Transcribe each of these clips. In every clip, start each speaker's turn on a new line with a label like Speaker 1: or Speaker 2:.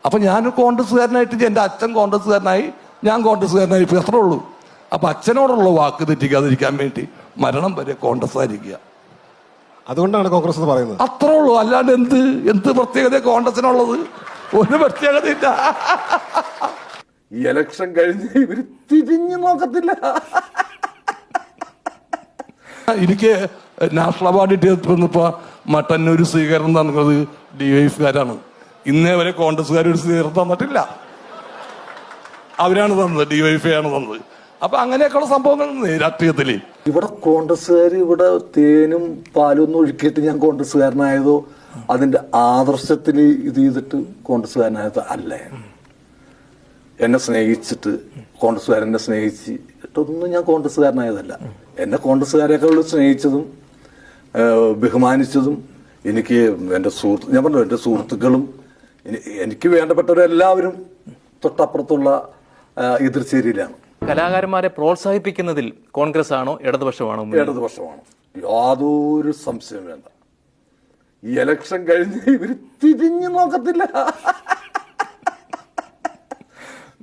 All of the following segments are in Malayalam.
Speaker 1: അപ്പൊ ഞാൻ കോൺഗ്രസ്സുകാരനായിട്ട് എന്റെ അച്ഛൻ കോൺഗ്രസ്സുകാരനായി, ഞാൻ കോൺഗ്രസ്സുകാരനായി, ഇപ്പൊ എത്ര ഉള്ളൂ. അപ്പൊ അച്ഛനോടുള്ള വാക്ക് തെറ്റിക്കാതിരിക്കാൻ വേണ്ടി മരണം വരെ കോൺഗ്രസ്സായിരിക്കുക.
Speaker 2: അതുകൊണ്ടാണ് കോൺഗ്രസ് എന്ന് പറയുന്നത്.
Speaker 1: അത്രേ ഉള്ളൂ. അല്ലാണ്ട് എന്ത് പ്രത്യേകത കോൺഗ്രസിനുള്ളത്? ഒരു പ്രത്യേകതയില്ല.
Speaker 3: ഈ ഇലക്ഷൻ കഴിഞ്ഞ് ഇവര് തിരിഞ്ഞു നോക്കത്തില്ല.
Speaker 1: എനിക്ക് നാഷണൽ അവാർഡ് കിട്ടിയപ്പോ മട്ടന്നൂര് സ്വീകരണം തന്നത് ഡിവൈഎഫുകാരാണ്. ഇന്നേ വരെ കോൺഗ്രസ്സുകാർ ഒരു സ്വീകരണം തന്നിട്ടില്ല. അവരാണ് തന്നത്, ഡിവൈഎഫ് ആണ് തന്നത്. അപ്പൊ അങ്ങനെയൊക്കെയുള്ള സംഭവങ്ങൾ രാഷ്ട്രീയത്തില്.
Speaker 3: ഇവിടെ കോൺഗ്രസ്സുകാർ ഇവിടെ തേനും പാലും ഒന്നും ഒഴുക്കിയിട്ട് ഞാൻ കോൺഗ്രസ്സുകാരനായതോ അതിന്റെ ആദർശത്തിൽ ഇത് ചെയ്തിട്ട് കോൺഗ്രസ്സുകാരനായത് അല്ലേ. എന്നെ സ്നേഹിച്ചിട്ട് കോൺഗ്രസ്സുകാരെന്നെ സ്നേഹിച്ചിട്ടൊന്നും ഞാൻ കോൺഗ്രസ്സുകാരനായതല്ല. എന്നെ കോൺഗ്രസ്സുകാരെക്കാൾ സ്നേഹിച്ചതും ബഹുമാനിച്ചതും എനിക്ക് എൻ്റെ ഞാൻ പറഞ്ഞു, എൻ്റെ സുഹൃത്തുക്കളും എനിക്ക് വേണ്ടപ്പെട്ടവരെല്ലാവരും തൊട്ടപ്പുറത്തുള്ള എതിർചേരിയിലാണ്.
Speaker 4: കലാകാരന്മാരെ പ്രോത്സാഹിപ്പിക്കുന്നതിൽ കോൺഗ്രസ് ആണോ ഇടതുപക്ഷമാണോ?
Speaker 3: ഇടതുപക്ഷമാണ്, യാതൊരു സംശയം വേണ്ട. ഈ ഇലക്ഷൻ കഴിഞ്ഞ് ഇവര് തിരിഞ്ഞു നോക്കത്തില്ല.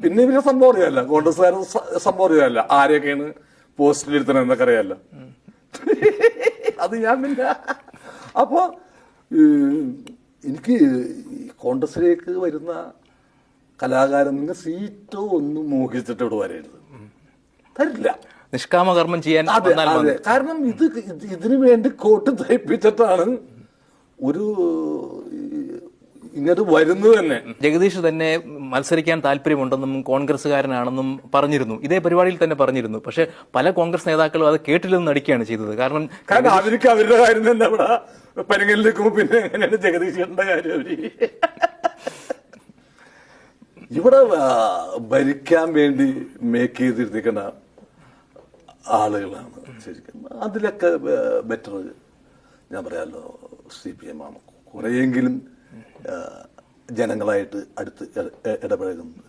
Speaker 3: പിന്നെ ഇവരെ സംഭവം അറിയാല്ല, കോൺഗ്രസ്സുകാരുടെ സംഭവം അറിയാല്ല, ആരെയൊക്കെയാണ് പോസ്റ്റിലിരുത്തണം എന്നൊക്കെ അറിയാല്ല. അത് ഞാൻ പിന്നെ അപ്പൊ എനിക്ക് കോൺഗ്രസിലേക്ക് വരുന്ന കലാകാരൻ നിങ്ങൾ സീറ്റോ ഒന്നും മോഹിച്ചിട്ട് ഇവിടെ വരരുത്, തരില്ല.
Speaker 4: നിഷ്കാമകർമ്മം ചെയ്യാൻ.
Speaker 3: അതെ, കാരണം ഇതിനു വേണ്ടി കോട്ട് തയ്പ്പിച്ചിട്ടാണ് ഒരു ഇങ്ങോട്ട് വരുന്നത് തന്നെ.
Speaker 4: ജഗദീഷ് തന്നെ മത്സരിക്കാൻ താല്പര്യമുണ്ടെന്നും കോൺഗ്രസ്സുകാരനാണെന്നും പറഞ്ഞിരുന്നു, ഇതേ പരിപാടിയിൽ തന്നെ പറഞ്ഞിരുന്നു. പക്ഷെ പല കോൺഗ്രസ് നേതാക്കളും അത് കേട്ടില്ലെന്ന് നടിക്കുകയാണ് ചെയ്തത്. കാരണം
Speaker 3: അവർക്ക് അവരുടെ കാര്യം തന്നെ അവിടെ പരങ്ങലിലേക്കും പിന്നെ എങ്ങനെയാണ് ജഗദീഷിന്റെ കാര്യം. അവര് ഇവിടെ ഭരിക്കാൻ വേണ്ടി മേക്ക് ചെയ്തിരുന്നിക്കുന്ന ആളുകളാണ് ശരിക്കും. അതിലൊക്കെ ബെറ്റർ ഞാൻ പറയാമല്ലോ CPM ആണ്. കുറെയെങ്കിലും ജനങ്ങളായിട്ട് അടുത്ത് ഇടപഴകുന്നത്.